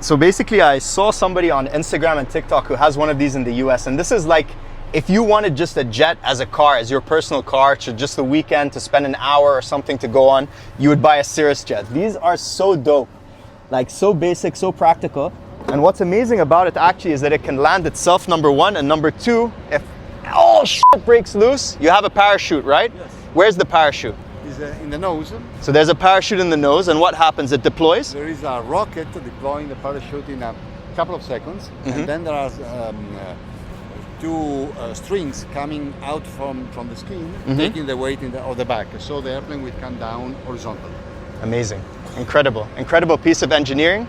So basically I saw somebody on Instagram and TikTok who has one of these in the US, and this is like, if you wanted just a jet as a car, as your personal car, to just the weekend to spend an hour or something to go on, you would buy a Cirrus jet. These are so dope, like so basic, so practical. And what's amazing about it actually is that it can land itself, number one, and number two, if all shit breaks loose, you have a parachute, right? Yes. Where's the parachute? Is in the nose. So there's a parachute in the nose, and what happens? It deploys? There is a rocket deploying the parachute in a couple of seconds, and then there are two strings coming out from the skin, taking the weight of the back, so the airplane will come down horizontally. Amazing. Incredible. Incredible piece of engineering.